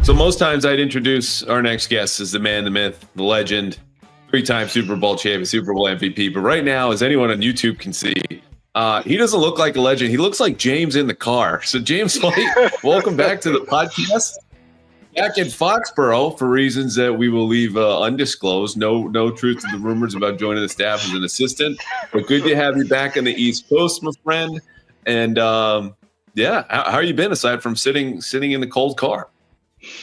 So most times I'd introduce our next guest as the man, the myth, the legend, three-time Super Bowl champion, Super Bowl MVP. But right now, as anyone on YouTube can see, he doesn't look like a legend. He looks like James in the car. So James White, welcome back to the podcast. Back in Foxborough for reasons that we will leave undisclosed. No truth to the rumors about joining the staff as an assistant. But good to have you back on the East Coast, my friend. And yeah, how you been aside from sitting in the cold car?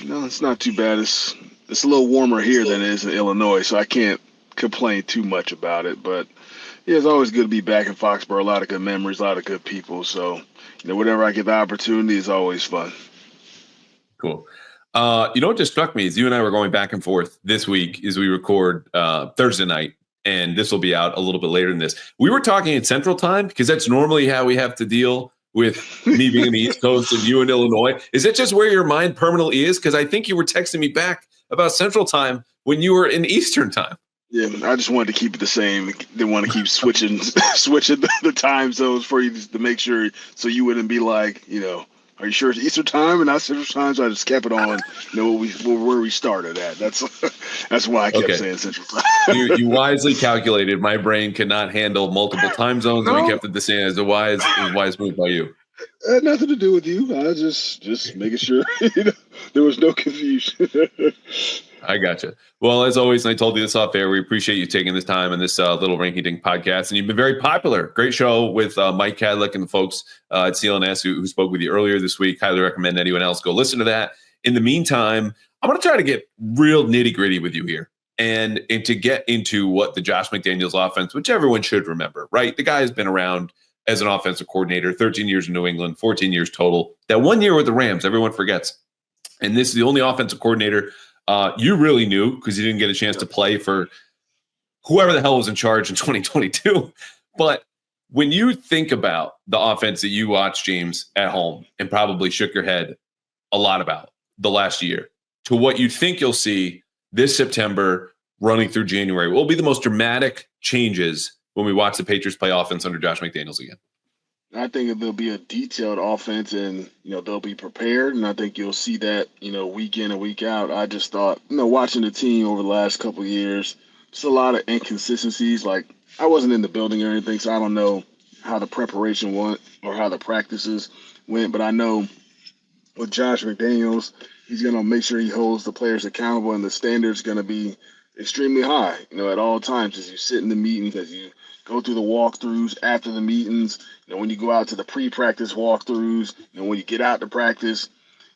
No, it's not too bad. It's a little warmer here than it is in Illinois, so I can't complain too much about it. But yeah, it's always good to be back in Foxborough. A lot of good memories, a lot of good people. So, whenever I get the opportunity, it's always fun. Cool. What just struck me is you and I were going back and forth this week as we record Thursday night, and this will be out a little bit later than this. We were talking in Central Time because that's normally how we have to deal with me being in the East Coast and you in Illinois. Is that just where your mind permanently is? Because I think you were texting me back about Central Time when you were in Eastern Time. Yeah, I just wanted to keep it the same. Didn't want to keep switching the time zones for you to make sure so you wouldn't be like, are you sure it's Eastern Time and not Central Time? So I just kept it on, where we started at. That's why I kept saying Central Time. You wisely calculated. My brain cannot handle multiple time zones, and we kept it the same as a wise move by you. It had nothing to do with you. I was just making sure there was no confusion. I gotcha. Well, as always, and I told you this off air, we appreciate you taking this time in this little rinky-dink podcast. And you've been very popular. Great show with Mike Kadlick and the folks at CLNS who spoke with you earlier this week. Highly recommend anyone else go listen to that. In the meantime, I'm going to try to get real nitty-gritty with you here and to get into what the Josh McDaniels offense, which everyone should remember, right? The guy has been around as an offensive coordinator, 13 years in New England, 14 years total. That 1 year with the Rams, everyone forgets. And this is the only offensive coordinator you really knew because you didn't get a chance to play for whoever the hell was in charge in 2022. But when you think about the offense that you watched, James, at home and probably shook your head a lot about the last year to what you think you'll see this September running through January, what will be the most dramatic changes when we watch the Patriots play offense under Josh McDaniels again? I think there'll be a detailed offense and, they'll be prepared. And I think you'll see that, week in and week out. I just thought, watching the team over the last couple of years, just a lot of inconsistencies. Like, I wasn't in the building or anything, so I don't know how the preparation went or how the practices went. But I know with Josh McDaniels, he's going to make sure he holds the players accountable, and the standard's going to be extremely high, at all times as you sit in the meetings, as you go through the walkthroughs after the meetings, when you go out to the pre-practice walkthroughs, when you get out to practice,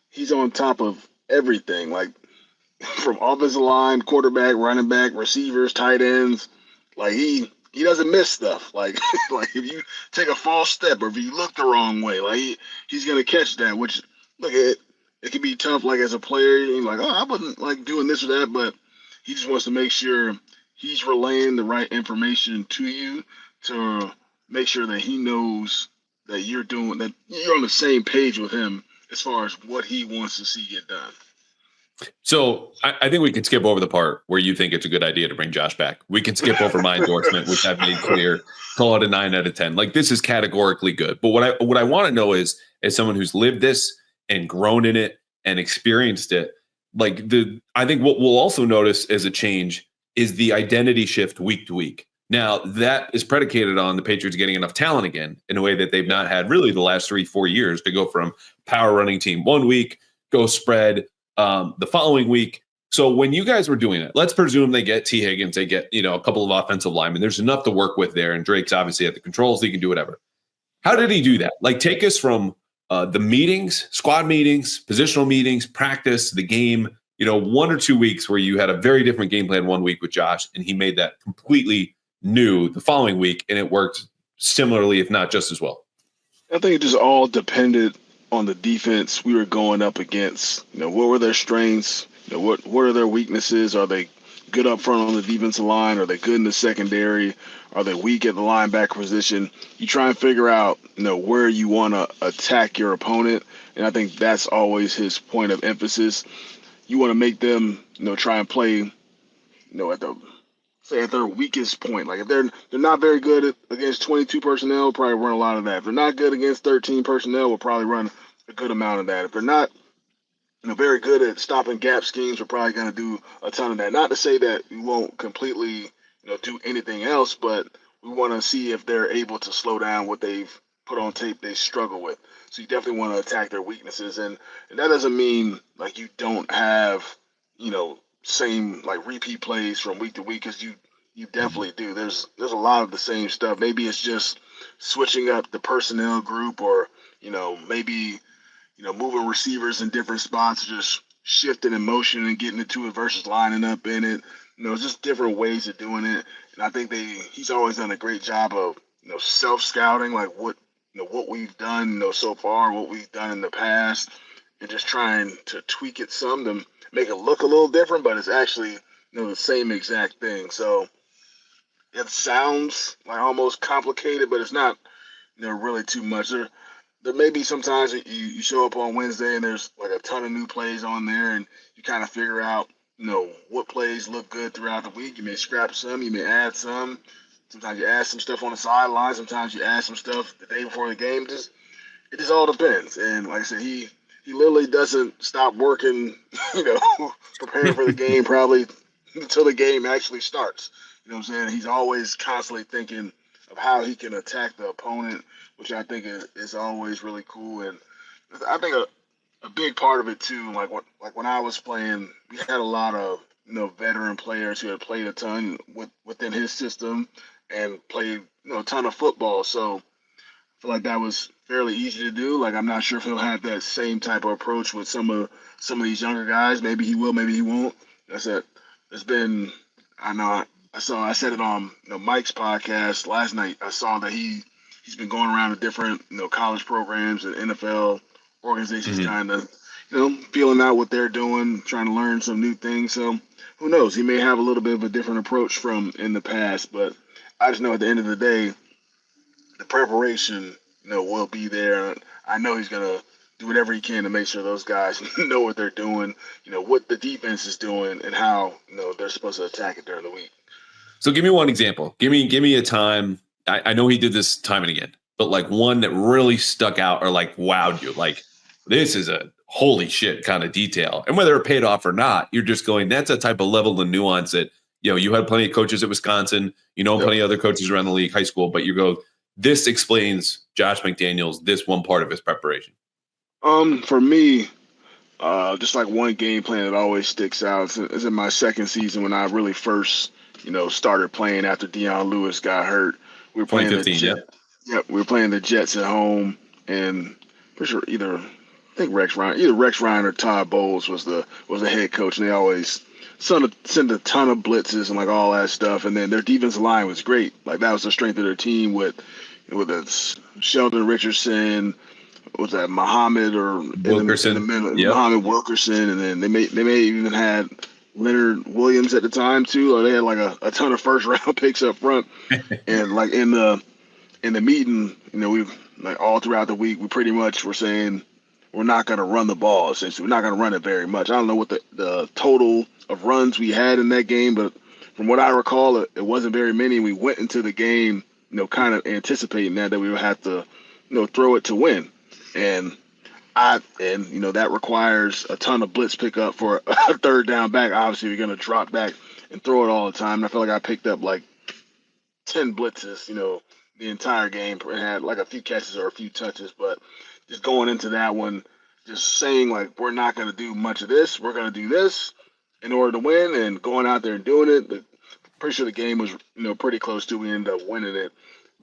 he's on top of everything, like from offensive line, quarterback, running back, receivers, tight ends. Like he doesn't miss stuff. Like like if you take a false step or if you look the wrong way, like he's gonna catch that. Which look, it can be tough. Like as a player, you're like, I wasn't like doing this or that, but he just wants to make sure he's relaying the right information to you to make sure that he knows that you're on the same page with him as far as what he wants to see get done. So I think we can skip over the part where you think it's a good idea to bring Josh back. We can skip over my endorsement, which I've made clear. Call it a 9 out of 10. Like, this is categorically good. But what I want to know is, as someone who's lived this and grown in it and experienced it, I think what we'll also notice as a change is the identity shift week to week. Now, that is predicated on the Patriots getting enough talent again in a way that they've not had really the last 3-4 years to go from power running team 1 week, go spread the following week. So when you guys were doing it, let's presume they get T. Higgins, they get, a couple of offensive linemen. There's enough to work with there. And Drake's obviously at the controls. He can do whatever. How did he do that? Like, take us from the meetings, squad meetings, positional meetings, practice, the game, 1 or 2 weeks where you had a very different game plan 1 week with Josh, and he made that completely new the following week, and it worked similarly, if not just as well. I think it just all depended on the defense we were going up against. What were their strengths? What are their weaknesses? Are they good up front on the defensive line? Are they good in the secondary? Are they weak at the linebacker position? You try and figure out, where you want to attack your opponent, and I think that's always his point of emphasis. You want to make them, try and play, at their weakest point. Like if they're not very good against 22 personnel, we'll probably run a lot of that. If they're not good against 13 personnel, we'll probably run a good amount of that. If they're not very good at stopping gap schemes. We're probably going to do a ton of that. Not to say that we won't completely, do anything else, but we want to see if they're able to slow down what they've put on tape they struggle with. So you definitely want to attack their weaknesses, and that doesn't mean like you don't have, same like repeat plays from week to week, because you definitely do. There's a lot of the same stuff. Maybe it's just switching up the personnel group, or maybe moving receivers in different spots, just shifting in motion and getting into it versus lining up in it. Just different ways of doing it. And I think he's always done a great job of, self scouting, like what we've done, so far, what we've done in the past, and just trying to tweak it some to make it look a little different, but it's actually, the same exact thing. So it sounds like almost complicated, but it's not, really too much. There may be sometimes you show up on Wednesday and there's like a ton of new plays on there, and you kind of figure out, what plays look good throughout the week. You may scrap some, you may add some. Sometimes you add some stuff on the sideline. Sometimes you add some stuff the day before the game. It just all depends. And like I said, he literally doesn't stop working, preparing for the game probably until the game actually starts. You know what I'm saying? He's always constantly thinking of how he can attack the opponent, which I think is always really cool. And I think a big part of it too, like when I was playing, we had a lot of veteran players who had played a ton within his system and played a ton of football. So I feel like that was fairly easy to do. Like I'm not sure if he'll have that same type of approach with some of these younger guys. Maybe he will, maybe he won't. I said it's been I said it on Mike's podcast last night. I saw that he's been going around to different college programs and NFL organizations, kind of feeling out what they're doing, trying to learn some new things. So who knows? He may have a little bit of a different approach from in the past, but I just know at the end of the day, the preparation will be there. I know he's gonna do whatever he can to make sure those guys know what they're doing, what the defense is doing, and how they're supposed to attack it during the week. So give me one example. Give me a time. I know he did this time and again, but like one that really stuck out or like wowed you. Like this is a holy shit kind of detail. And whether it paid off or not, you're just going, that's a type of level of nuance that, you had plenty of coaches at Wisconsin, plenty of other coaches around the league, high school, but you go, this explains Josh McDaniels, this one part of his preparation. For me, just like one game plan that always sticks out is in my second season when I really first, started playing after Deion Lewis got hurt. We were playing 2015, we were playing the Jets at home, and pretty sure either Rex Ryan or Todd Bowles was the head coach, and they always send a ton of blitzes and like all that stuff. And then their defensive line was great. Like that was the strength of their team with Sheldon Richardson, was that Muhammad or Wilkerson. in the middle, Muhammad Wilkerson, and then they may even had Leonard Williams at the time too. Or they had like a ton of first round picks up front, and like in the meeting, we like all throughout the week, we pretty much were saying we're not going to run the ball. Essentially, we're not going to run it very much. I don't know what the total of runs we had in that game, but from what I recall, it wasn't very many. We went into the game, kind of anticipating that we would have to, throw it to win. And that requires a ton of blitz pickup for a third down back. Obviously, you're going to drop back and throw it all the time. And I feel like I picked up like 10 blitzes, the entire game, and had like a few catches or a few touches. But just going into that one, just saying like we're not going to do much of this. We're going to do this in order to win, and going out there and doing it. Pretty sure the game was pretty close to. We ended up winning it.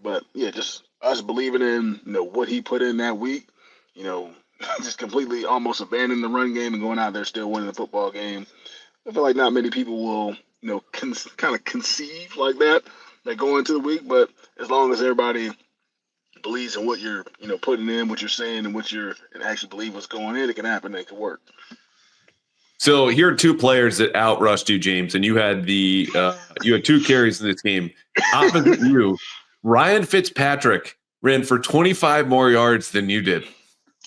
But yeah, just us believing in what he put in that week. Just completely almost abandoning the run game and going out there still winning the football game. I feel like not many people will, kind of conceive like that go into the week. But as long as everybody believes in what you're, putting in, what you're saying, and and actually believe what's going in, it can happen. It can work. So here are two players that outrushed you, James, and you had you had 2 carries in this game. Opposite you, Ryan Fitzpatrick ran for 25 more yards than you did.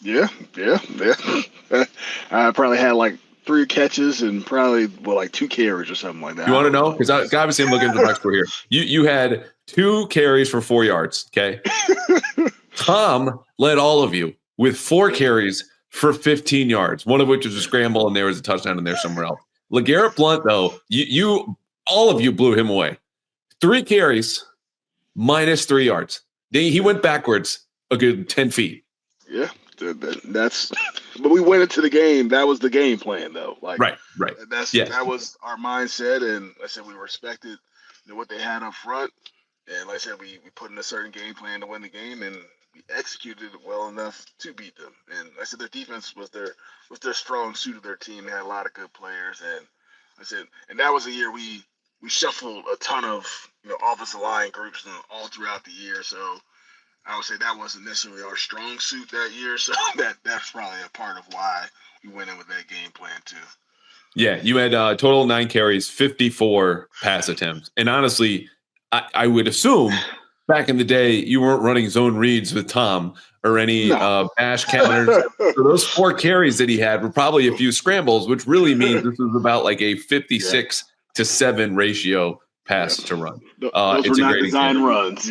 Yeah. I probably had like 3 catches and probably like 2 carries or something like that. You want to know? Because obviously I'm looking at the box score here. You had 2 carries for 4 yards. Okay. Tom led all of you with 4 carries for 15 yards, one of which was a scramble, and there was a touchdown in there somewhere else. LeGarrette Blount, though, you all of you blew him away. 3 carries, minus 3 yards. He went backwards a good 10 feet. Yeah, that's. But we went into the game. That was the game plan, though. Like, right. That was our mindset, and like I said, we respected what they had up front, and like I said, we put in a certain game plan to win the game, and we executed it well enough to beat them. And like I said, their defense was their strong suit of their team. They had a lot of good players, and like I said, and that was a year we shuffled a ton of offensive line groups all throughout the year. So I would say that wasn't necessarily our strong suit that year. So that's probably a part of why we went in with that game plan too. Yeah, you had total 9 carries, 54 pass attempts. And honestly, I would assume back in the day you weren't running zone reads with Tom or any bash counters. So those 4 carries that he had were probably a few scrambles, which really means this was about like a 56 to 7 ratio pass to run. Those it's were a not great design example. runs.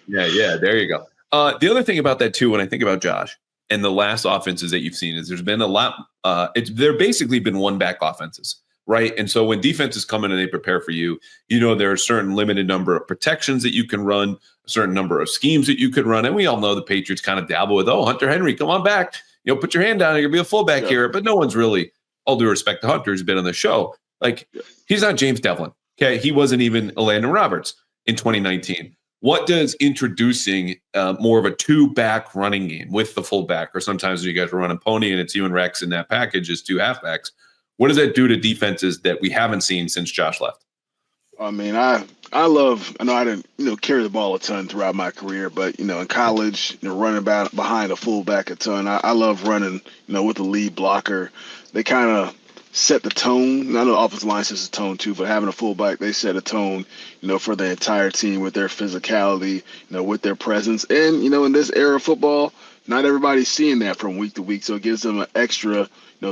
Yeah, there you go. The other thing about that too, when I think about Josh and the last offenses that you've seen, is there's been a lot. There basically been one back offenses, right? And so when defenses come in and they prepare for you, there are a certain limited number of protections that you can run, a certain number of schemes that you could run, and we all know the Patriots kind of dabble with, Hunter Henry, come on back, put your hand down, you're gonna be a fullback here. But no one's really, all due respect to Hunter, who's been on the show, like he's not James Devlin. Okay, he wasn't even Landon Roberts in 2019. What does introducing more of a 2-back running game with the fullback, or sometimes when you guys are running pony and it's you and Rex in that package as 2 halfbacks, what does that do to defenses that we haven't seen since Josh left? I mean, I know I didn't carry the ball a ton throughout my career, but in college, running behind a fullback a ton. I love running, with the lead blocker. They kind of set the tone. I know offensive line sets the tone too, but having a fullback, they set a tone, for the entire team with their physicality, with their presence. And, in this era of football, not everybody's seeing that from week to week. So it gives them an extra,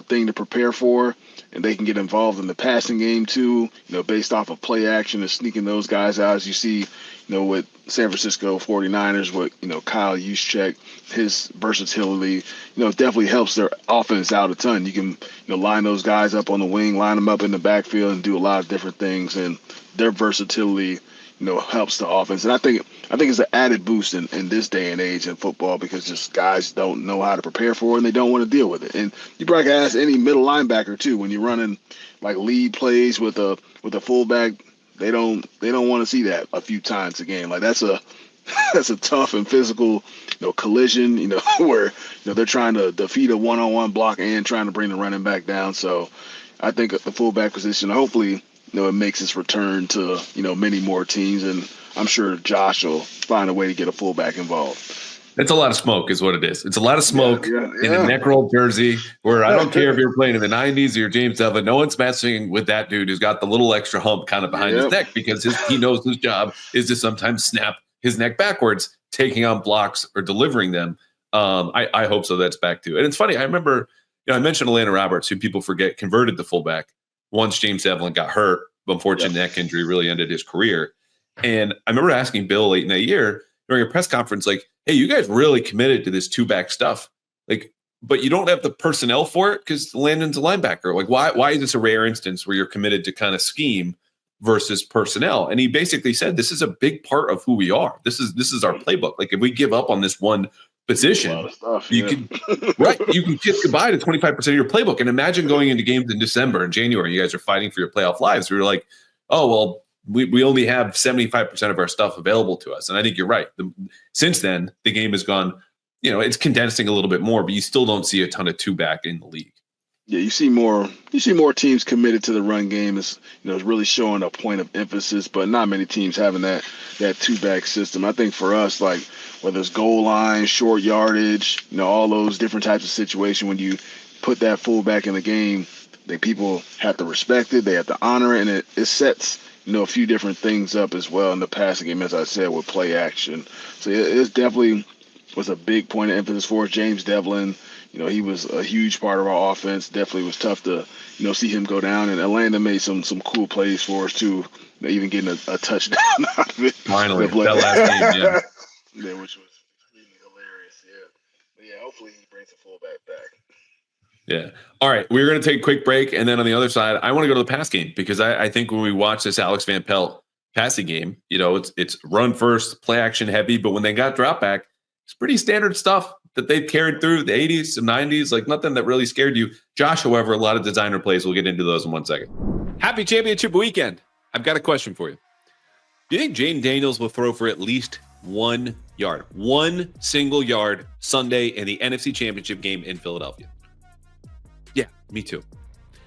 thing to prepare for. And they can get involved in the passing game too, based off of play action and sneaking those guys out. As you see, with San Francisco 49ers, with, Kyle Juszczyk, his versatility, definitely helps their offense out a ton. You can, line those guys up on the wing, line them up in the backfield, and do a lot of different things. And their versatility, helps the offense. And I think it's an added boost in this day and age in football, because just guys don't know how to prepare for it and they don't want to deal with it. And you probably can ask any middle linebacker too, when you're running like lead plays with a fullback, they don't want to see that a few times a game. Like that's a tough and physical, collision, where they're trying to defeat a one-on-one block and trying to bring the running back down. So I think the fullback position, hopefully, it makes its return to, many more teams. And I'm sure Josh will find a way to get a fullback involved. It's a lot of smoke is what it is. It's a lot of smoke in a neck roll jersey where I don't care if you're playing in the 90s or you're James Devlin. No one's messing with that dude who's got the little extra hump kind of behind his neck, because he knows his job is to sometimes snap his neck backwards, taking on blocks or delivering them. I hope so. That's back to. And it's funny. I remember, I mentioned Landon Roberts, who people forget converted to fullback once James Devlin got hurt. Unfortunate neck injury really ended his career. And I remember asking Bill late in that year during a press conference, like, hey, you guys really committed to this 2-back stuff. Like, but you don't have the personnel for it because Landon's a linebacker. Like, why is this a rare instance where you're committed to kind of scheme versus personnel? And he basically said, this is a big part of who we are. This is our playbook. Like, if we give up on this one position, you can kiss goodbye to 25% of your playbook. And imagine going into games in December and January, you guys are fighting for your playoff lives. We were like, oh, well, we only have 75% of our stuff available to us. And I think you're right. Since then, the game has gone, it's condensing a little bit more, but you still don't see a ton of 2-back in the league. Yeah, you see more teams committed to the run game. Is really showing a point of emphasis, but not many teams having that 2-back system. I think for us, like whether it's goal line, short yardage, all those different types of situations, when you put that fullback in the game, that people have to respect it, they have to honor it, and it sets a few different things up as well in the passing game, as I said, with play action. So it definitely was a big point of emphasis for us. James Devlin, he was a huge part of our offense. Definitely was tough to, see him go down. And Atlanta made some cool plays for us too, even getting a touchdown out of it. Finally, that last game, yeah, which was extremely hilarious. Yeah, but yeah. Hopefully he brings brings the fullback back. Yeah. All right. We're going to take a quick break. And then on the other side, I want to go to the pass game because I think when we watch this Alex Van Pelt passing game, it's run first, play action heavy. But when they got drop back, it's pretty standard stuff that they've carried through the 80s and 90s, like nothing that really scared you. Josh, however, a lot of designer plays. We'll get into those in 1 second. Happy championship weekend. I've got a question for you. Do you think Jaden Daniels will throw for at least 1 yard, one single yard Sunday in the NFC Championship game in Philadelphia? Yeah, me too.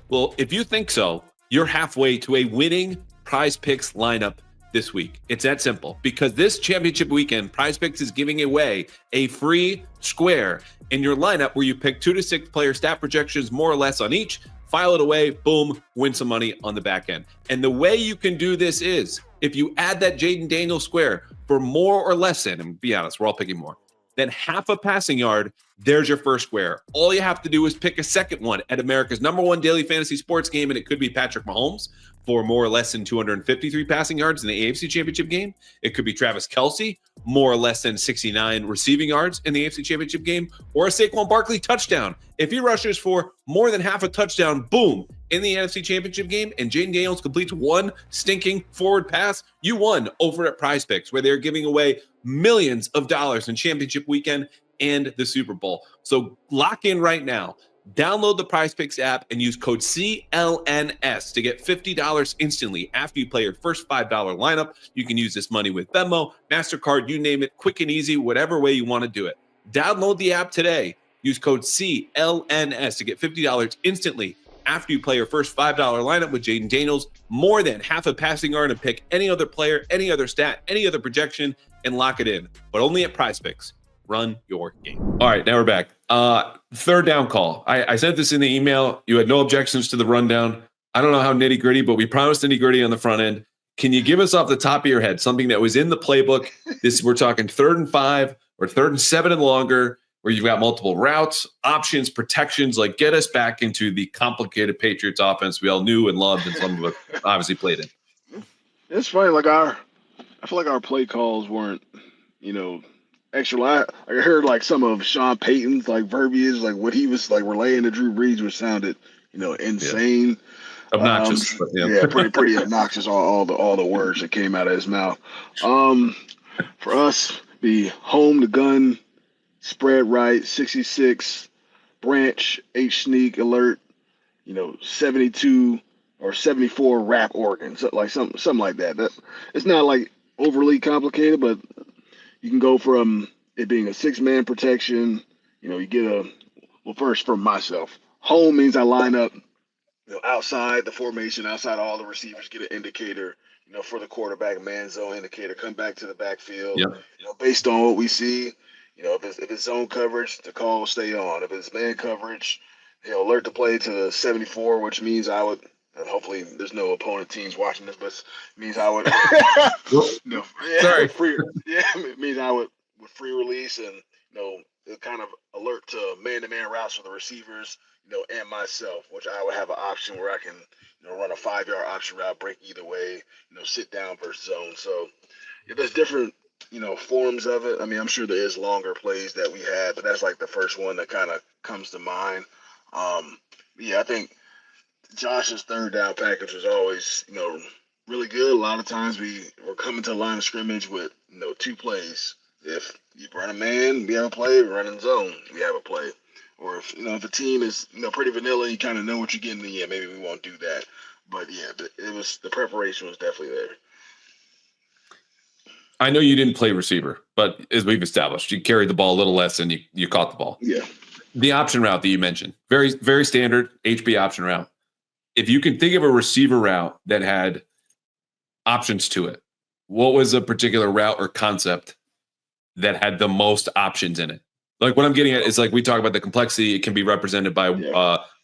Well, if you think so, you're halfway to a winning PrizePicks lineup this week. It's that simple because this championship weekend, PrizePicks is giving away a free square in your lineup where you pick 2 to 6 player stat projections, more or less on each, file it away, boom, win some money on the back end. And the way you can do this is if you add that Jaden Daniels square for more or less than, and be honest, we're all picking more, than half a passing yard, there's your first square. All you have to do is pick a second one at America's #1 daily fantasy sports game, and it could be Patrick Mahomes for more or less than 253 passing yards in the AFC Championship game. It could be Travis Kelce, more or less than 69 receiving yards in the AFC Championship game, or a Saquon Barkley touchdown. If he rushes for more than half a touchdown, boom, in the NFC Championship game, and Jaden Daniels completes one stinking forward pass, you won over at PrizePicks, where they're giving away millions of dollars in championship weekend and the Super Bowl. So lock in right now. Download the PrizePicks app and use code CLNS to get $50 instantly after you play your first $5 lineup. You can use this money with Venmo, MasterCard, you name it, quick and easy, whatever way you want to do it. Download the app today. Use code CLNS to get $50 instantly after you play your first $5 lineup with Jaden Daniels, more than half a passing yard, and pick any other player, any other stat, any other projection, and lock it in. But only at PrizePicks. Run your game. All right, now we're back. Third down call. I sent this in the email. You had no objections to the rundown. I don't know how nitty gritty, but we promised nitty gritty on the front end. Can you give us off the top of your head something that was in the playbook? We're talking 3rd and 5 or 3rd and 7 and longer, where you've got multiple routes, options, protections. Like, get us back into the complicated Patriots offense we all knew and loved, and some of us obviously played in. It's funny, I feel like our play calls weren't, extra. I heard like some of Sean Payton's like verbiage, like what he was like relaying to Drew Brees, which sounded, insane. Yeah. Obnoxious. Pretty obnoxious. All the words that came out of his mouth. For us, be home to gun, spread right, 66, branch, H sneak alert, 72 or 74 wrap organs, like something like that. It's not like overly complicated, but you can go from it being a 6-man protection. You get first for myself, home means I line up, outside the formation, outside all the receivers, get an indicator, for the quarterback, man zone indicator, come back to the backfield. Yep. Based on what we see, if it's zone coverage, the call will stay on. If it's man coverage, alert the play to the 74, which means I would, and hopefully there's no opponent teams watching this, but it means I would. Sorry. It means I would with free release and it kind of alert to man-to-man routes for the receivers, and myself, which I would have an option where I can, run a 5-yard option route, break either way, sit down versus zone. So there's different, forms of it. I mean, I'm sure there is longer plays that we had, but that's like the first one that kind of comes to mind. I think Josh's third down package was always, really good. A lot of times we were coming to the line of scrimmage with, 2 plays. If you run a man, we have a play. We run in zone, we have a play. Or if a team is pretty vanilla, you kind of know what you're getting. Yeah, maybe we won't do that. But yeah, the preparation was definitely there. I know you didn't play receiver, but as we've established, you carried the ball a little less and you caught the ball. Yeah. The option route that you mentioned, very, very standard HB option route. If you can think of a receiver route that had options to it, what was a particular route or concept that had the most options in it? Like what I'm getting at is like we talk about the complexity. It can be represented by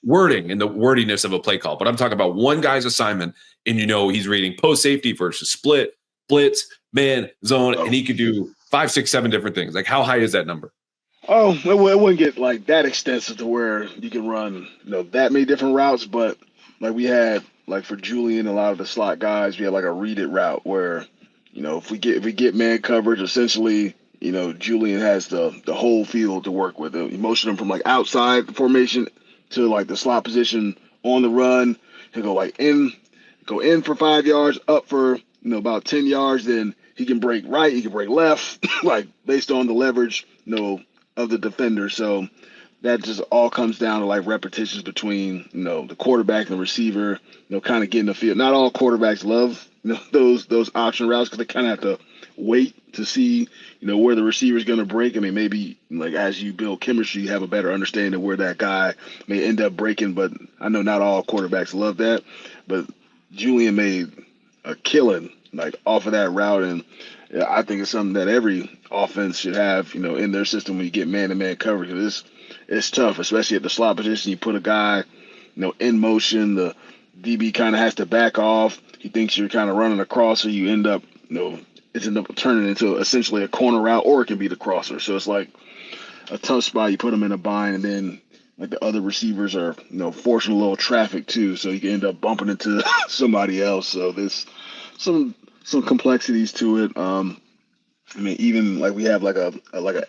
wording and the wordiness of a play call. But I'm talking about one guy's assignment and he's reading post safety versus split, blitz, man, zone, and he could do 5, 6, 7 different things. Like how high is that number? Oh, it wouldn't get like that extensive to where you can run that many different routes. But like we had like for Julian, a lot of the slot guys, we had like a read it route where if we get man coverage, essentially Julian has the whole field to work with. He motion him from like outside the formation to like the slot position on the run. He'll go in for 5 yards, up for about 10 yards. Then he can break right, he can break left, like based on the leverage, of the defender. So that just all comes down to like repetitions between the quarterback and the receiver. Kind of getting the field. Not all quarterbacks love those option routes because they kind of have to wait to see where the receiver is going to break. I mean, maybe like as you build chemistry, you have a better understanding of where that guy may end up breaking. But I know not all quarterbacks love that. But Julian made a killing like off of that route, and I think it's something that every offense should have in their system when you get man-to-man coverage. Because it's tough, especially at the slot position. You put a guy in motion, the DB kind of has to back off. He thinks you're kind of running across, so you end up it's end up turning into essentially a corner route, or it can be the crosser. So it's like a tough spot. You put them in a bind, and then like the other receivers are forcing a little traffic too, so you can end up bumping into somebody else. So there's some complexities to it. I mean, even like we have like a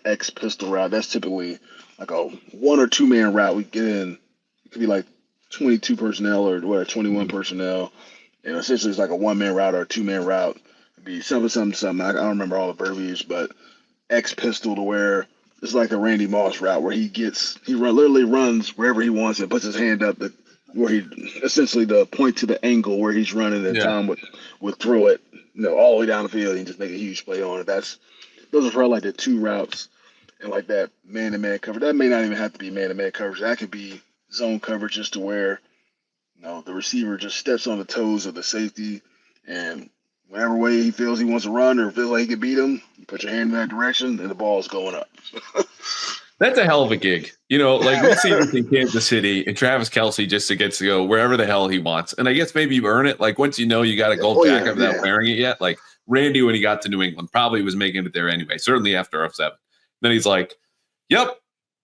X pistol route. That's typically like a 1 or 2 man route. We get in, it could be like 22 personnel or whatever, 21 personnel. And essentially it's like a 1 man route or a 2 man route. It'd be something. I don't remember all the verbiage, but X pistol to where it's like a Randy Moss route where literally runs wherever he wants and puts his hand up where he essentially the point to the angle where he's running, and Tom would throw it all the way down the field and just make a huge play on it. Those are probably like the 2 routes, and like that man-to-man coverage. That may not even have to be man-to-man coverage. That could be zone coverage, just to where the receiver just steps on the toes of the safety, and whatever way he feels he wants to run or feels like he can beat him, you put your hand in that direction and the ball's going up. That's a hell of a gig. Like we see this in Kansas City, and Travis Kelce just gets to go wherever the hell he wants. And I guess maybe you earn it. Like once you got a gold jacket without wearing it yet. Like Randy, when he got to New England, probably was making it there anyway, certainly after 07. Then he's like, yep,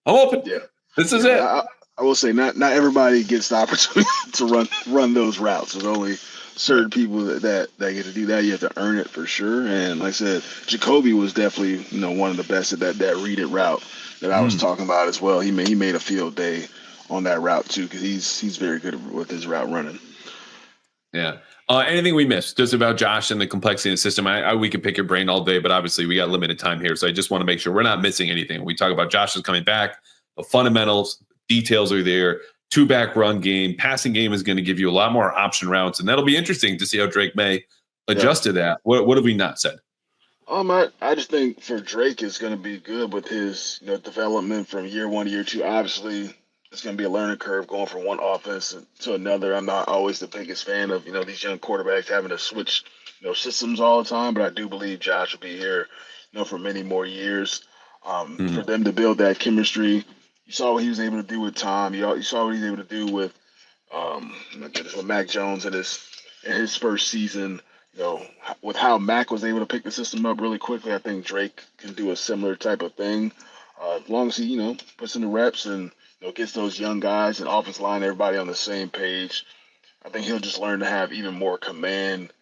I'm open. Yeah. This is it. I will say not everybody gets the opportunity to run those routes. There's only certain people that get to do that. You have to earn it for sure. And like I said, Jacoby was definitely one of the best at that read it route that I was talking about as well. He made a field day on that route too, because he's very good with his route running. Yeah. Anything we missed just about Josh and the complexity of the system? We could pick your brain all day, but obviously we got limited time here. So I just want to make sure we're not missing anything. We talk about Josh is coming back, the fundamentals, details are there, 2-back run game, passing game is going to give you a lot more option routes. And that'll be interesting to see how Drake Maye adjust to that. What have we not said? I just think for Drake it's going to be good with his development from year 1 to year 2. Obviously, it's going to be a learning curve going from one offense to another. I'm not always the biggest fan of these young quarterbacks having to switch systems all the time, but I do believe Josh will be here for many more years. For them to build that chemistry, you saw what he was able to do with Tom. You saw what he was able to do with Mac Jones in his first season. With how Mac was able to pick the system up really quickly, I think Drake can do a similar type of thing. As long as he, puts in the reps and gets those young guys and offensive line, everybody on the same page, I think he'll just learn to have even more command,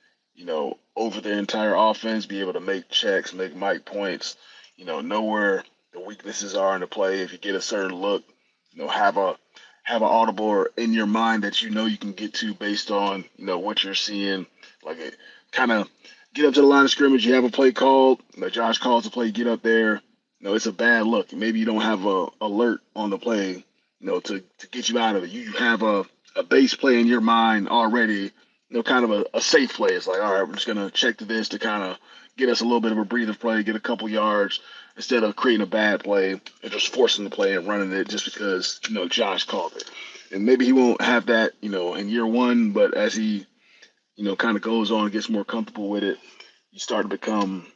over the entire offense, be able to make checks, make mic points, know where the weaknesses are in the play. If you get a certain look, have an audible or in your mind that you can get to based on what you're seeing. Like it kind of get up to the line of scrimmage. You have a play called. Josh calls the play. Get up there. It's a bad look. Maybe you don't have a alert on the play. To get you out of it. You have a base play in your mind already. Kind of a safe play. It's like, all right, we're just gonna check to this to kind of get us a little bit of a breather play, get a couple yards, instead of creating a bad play and just forcing the play and running it just because Josh called it. And maybe he won't have that in year 1, but as he kind of goes on and gets more comfortable with it, you start to become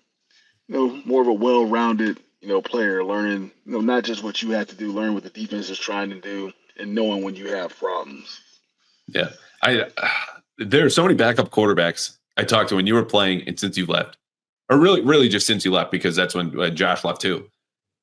more of a well-rounded player, learning not just what you have to do, learn what the defense is trying to do, and knowing when you have problems. Yeah, there are so many backup quarterbacks I talked to when you were playing and since you left, or really just since you left, because that's when Josh left too,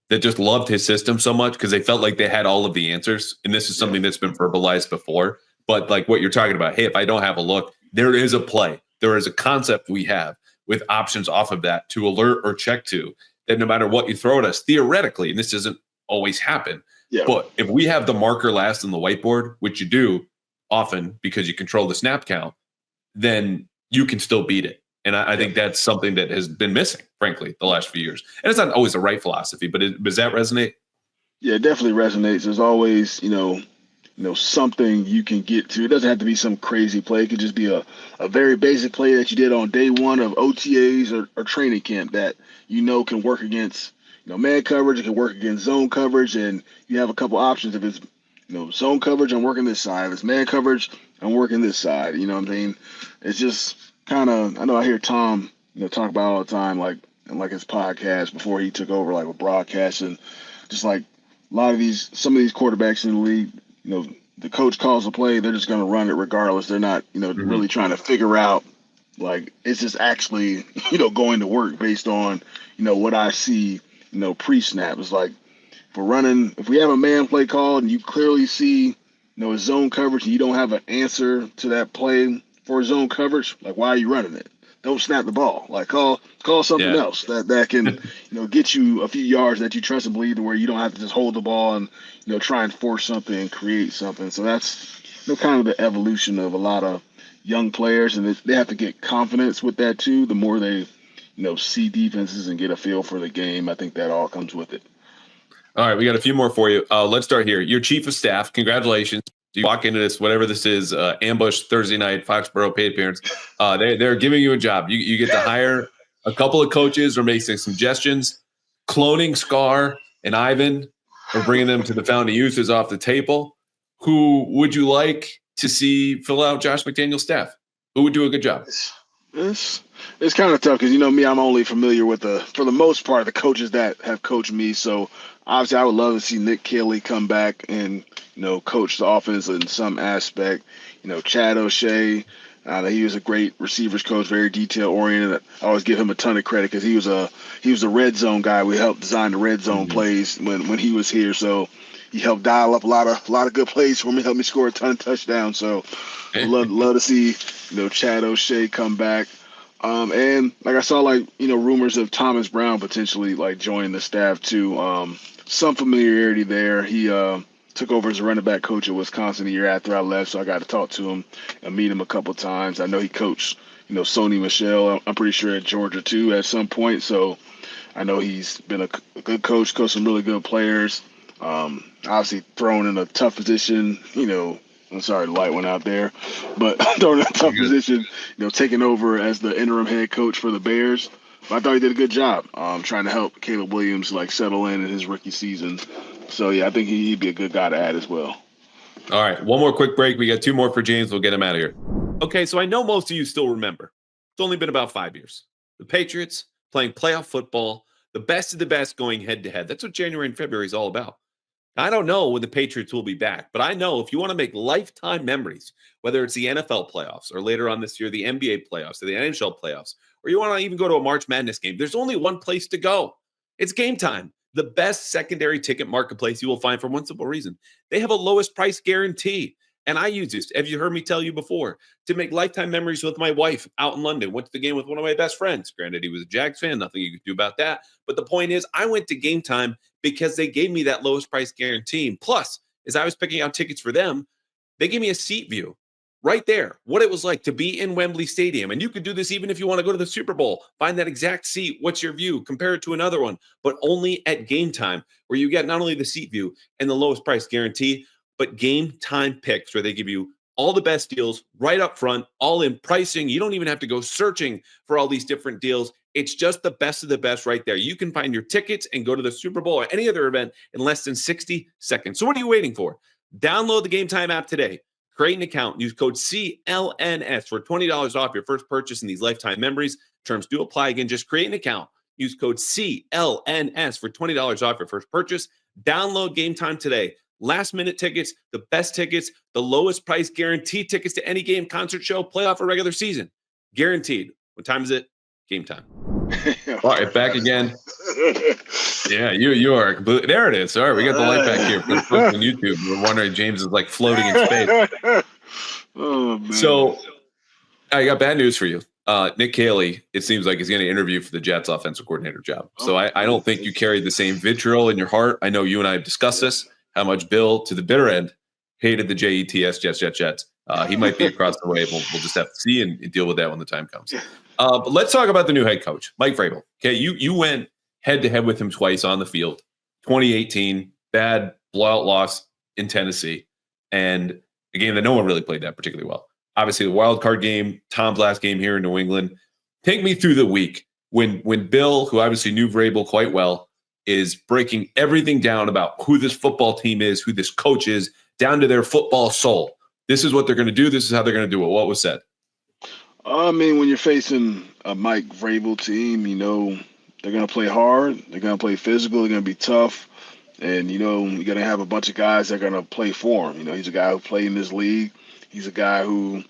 that just loved his system so much because they felt like they had all of the answers. And this is something that's been verbalized before, but like what you're talking about, hey, if I don't have a look, there is a play, there is a concept we have with options off of that to alert or check to that no matter what you throw at us, theoretically, and this doesn't always happen, Yeah. but if we have the marker last on the whiteboard, which you do often because you control the snap count, then you can still beat it. And I think that's something that has been missing, frankly, the last few years. And it's not always the right philosophy, but does that resonate? Yeah, it definitely resonates. There's always, something you can get to. It doesn't have to be some crazy play. It could just be a very basic play that you did on day one of OTAs or training camp that can work against man coverage. It can work against zone coverage, and you have a couple options. If it's zone coverage, I'm working this side. If it's man coverage, I'm working this side. You know what I mean? It's just kind of, I know I hear Tom talk about all the time, like in his podcast before he took over with broadcasting, just like some of these quarterbacks in the league, the coach calls a play, they're just going to run it regardless. They're not, really trying to figure out, it's just actually, going to work based on, what I see, pre-snap. It's like, if we have a man play called and you clearly see, a zone coverage and you don't have an answer to that play for zone coverage, why are you running it? Don't snap the ball. Call something else that can, get you a few yards that you trust and believe, to where you don't have to just hold the ball and, try and force something and create something. So that's kind of the evolution of a lot of young players, and they have to get confidence with that too. The more they, see defenses and get a feel for the game, I think that all comes with it. All right, we got a few more for you. Let's start here. Your chief of staff, congratulations. You walk into this, whatever this is, ambush Thursday night, Foxborough paid appearance. They're giving you a job. You get to hire a couple of coaches or make some suggestions. Cloning Scar and Ivan, or bringing them to the Fountain of Youth, is off the table. Who would you like to see fill out Josh McDaniels' staff? Who would do a good job? It's kind of tough because me, I'm only familiar with for the most part, the coaches that have coached me. So obviously, I would love to see Nick Kelly come back and coach the offense in some aspect. Chad O'Shea, he was a great receivers coach, very detail oriented. I always give him a ton of credit because he was a red zone guy. We helped design the red zone plays when he was here. So he helped dial up a lot of good plays for me, helped me score a ton of touchdowns. So I'd love to see Chad O'Shea come back. And I saw rumors of Thomas Brown potentially joining the staff too. Some familiarity there. He took over as a running back coach at Wisconsin the year after I left, so I got to talk to him and meet him a couple times. I know he coached Sony Michel, I'm pretty sure, at Georgia too at some point. So I know he's been a good coached some really good players. Obviously thrown in a tough position, I'm sorry the light went out there, but thrown in a tough position, taking over as the interim head coach for the Bears. But I thought he did a good job trying to help Caleb Williams settle in his rookie season. So, yeah, I think he'd be a good guy to add as well. All right, one more quick break. We got two more for James. We'll get him out of here. Okay, so I know most of you still remember. It's only been about 5 years. The Patriots playing playoff football, the best of the best going head-to-head. That's what January and February is all about. I don't know when the Patriots will be back, but I know if you want to make lifetime memories, whether it's the NFL playoffs or later on this year, the NBA playoffs or the NHL playoffs, or you want to even go to a March Madness game, there's only one place to go. It's Gametime, the best secondary ticket marketplace you will find for one simple reason. They have a lowest price guarantee. And I use this, as you heard me tell you before, to make lifetime memories with my wife out in London. Went to the game with one of my best friends. Granted, he was a Jags fan. Nothing you could do about that. But the point is, I went to Gametime because they gave me that lowest price guarantee. Plus, as I was picking out tickets for them, they gave me a seat view right there, what it was like to be in Wembley Stadium. And you could do this even if you want to go to the Super Bowl. Find that exact seat. What's your view? Compare it to another one. But only at Gametime, where you get not only the seat view and the lowest price guarantee, but Gametime picks, where they give you all the best deals right up front, all in pricing. You don't even have to go searching for all these different deals. It's just the best of the best right there. You can find your tickets and go to the Super Bowl or any other event in less than 60 seconds. So what are you waiting for? Download the Gametime app today. Create an account. Use code CLNS for $20 off your first purchase in these lifetime memories. Terms do apply. Again, just create an account. Use code CLNS for $20 off your first purchase. Download Gametime today. Last minute tickets, the best tickets, the lowest price guaranteed tickets to any game, concert, show, playoff, or regular season. Guaranteed. What time is it? Gametime. All right, back again. Yeah, you are. There it is. All right, we got the light back here. For folks on YouTube, we're wondering James is floating in space. Oh, man. So I got bad news for you. Nick Caley, it seems like, is going to interview for the Jets offensive coordinator job. So I don't think you carry the same vitriol in your heart. I know you and I have discussed this, how much Bill, to the bitter end, hated the Jets, Jets. He might be across the way. We'll just have to see and deal with that when the time comes. But let's talk about the new head coach, Mike Vrabel. Okay, you went head-to-head with him twice on the field. 2018, bad blowout loss in Tennessee. And a game that no one really played that particularly well. Obviously, the wild card game, Tom's last game here in New England. Take me through the week when Bill, who obviously knew Vrabel quite well, is breaking everything down about who this football team is, who this coach is, down to their football soul. This is what they're going to do. This is how they're going to do it. What was said? I mean, when you're facing a Mike Vrabel team, they're going to play hard. They're going to play physical. They're going to be tough. And, you're going to have a bunch of guys that are going to play for him. He's a guy who played in this league. He's a guy who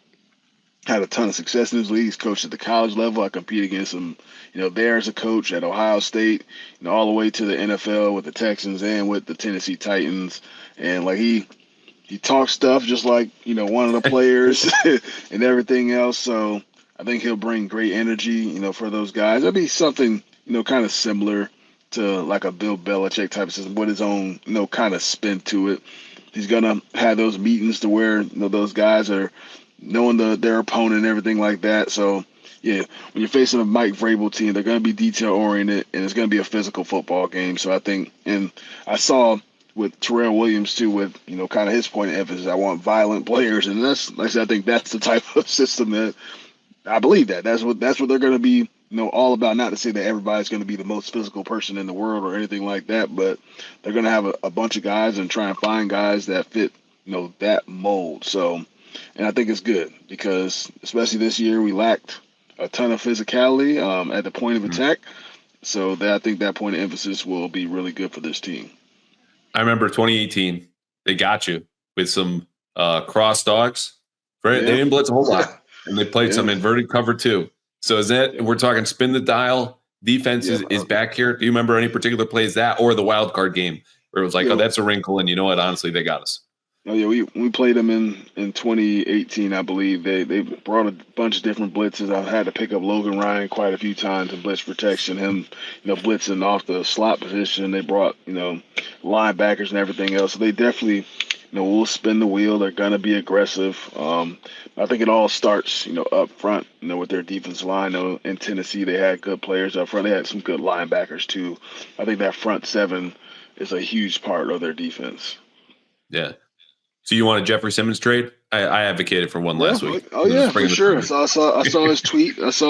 had a ton of success in his league. He's coached at the college level. I compete against him, there as a coach at Ohio State, all the way to the NFL with the Texans and with the Tennessee Titans. And he talks stuff just like, one of the players and everything else. So I think he'll bring great energy, for those guys. It'll be something, kind of similar to like a Bill Belichick type of system with his own, kind of spin to it. He's going to have those meetings to where, those guys are knowing their opponent and everything like that. So, yeah, when you're facing a Mike Vrabel team, they're going to be detail-oriented, and it's going to be a physical football game. So I think, and I saw with Terrell Williams, too, with, kind of his point of emphasis, I want violent players. And that's, like I said, I think that's the type of system that I believe that. That's what they're going to be, all about. Not to say that everybody's going to be the most physical person in the world or anything like that, but they're going to have a bunch of guys and try and find guys that fit, that mold. So, and I think it's good because especially this year we lacked a ton of physicality at the point of attack. So I think that point of emphasis will be really good for this team. I remember 2018, they got you with some cross dogs. Right? Yeah. They didn't blitz a whole lot, and they played some inverted cover too. So is that, we're talking spin the dial, defense is back here. Do you remember any particular plays that or the wild card game where it was like, oh, that's a wrinkle, and you know what, honestly, they got us? Oh, yeah, we played them in 2018, I believe. They brought a bunch of different blitzes. I've had to pick up Logan Ryan quite a few times in blitz protection, him, blitzing off the slot position. They brought, linebackers and everything else. So they definitely, will spin the wheel. They're going to be aggressive. I think it all starts, up front, with their defensive line. In Tennessee, they had good players up front. They had some good linebackers, too. I think that front seven is a huge part of their defense. Yeah. So you want a Jeffrey Simmons trade? I advocated for one last week. Oh yeah, for sure. I saw his tweet. I was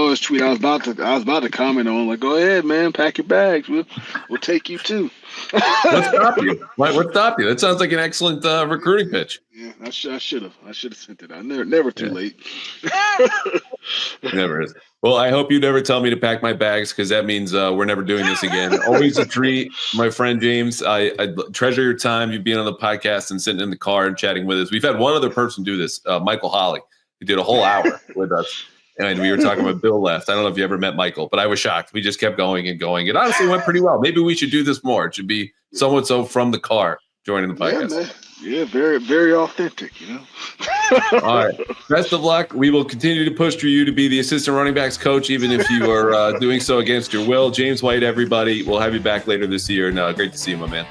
about to comment on, like, go ahead, man, pack your bags. We'll take you too. What stopped you? What stopped you? That sounds like an excellent recruiting pitch. Yeah, I should have sent it out. Never too late. Never is. Well, I hope you never tell me to pack my bags, because that means we're never doing this again. Always a treat, my friend James. I treasure your time, you being on the podcast and sitting in the car and chatting with us. We've had one other person do this, Michael Holly, who did a whole hour with us. And we were talking about Bill left. I don't know if you ever met Michael, but I was shocked. We just kept going and going. It honestly went pretty well. Maybe we should do this more. It should be so-and-so from the car joining the podcast. Yeah, man. Yeah, very, very authentic, All right. Best of luck. We will continue to push for you to be the assistant running backs coach, even if you are doing so against your will. James White, everybody. We'll have you back later this year. And great to see you, my man.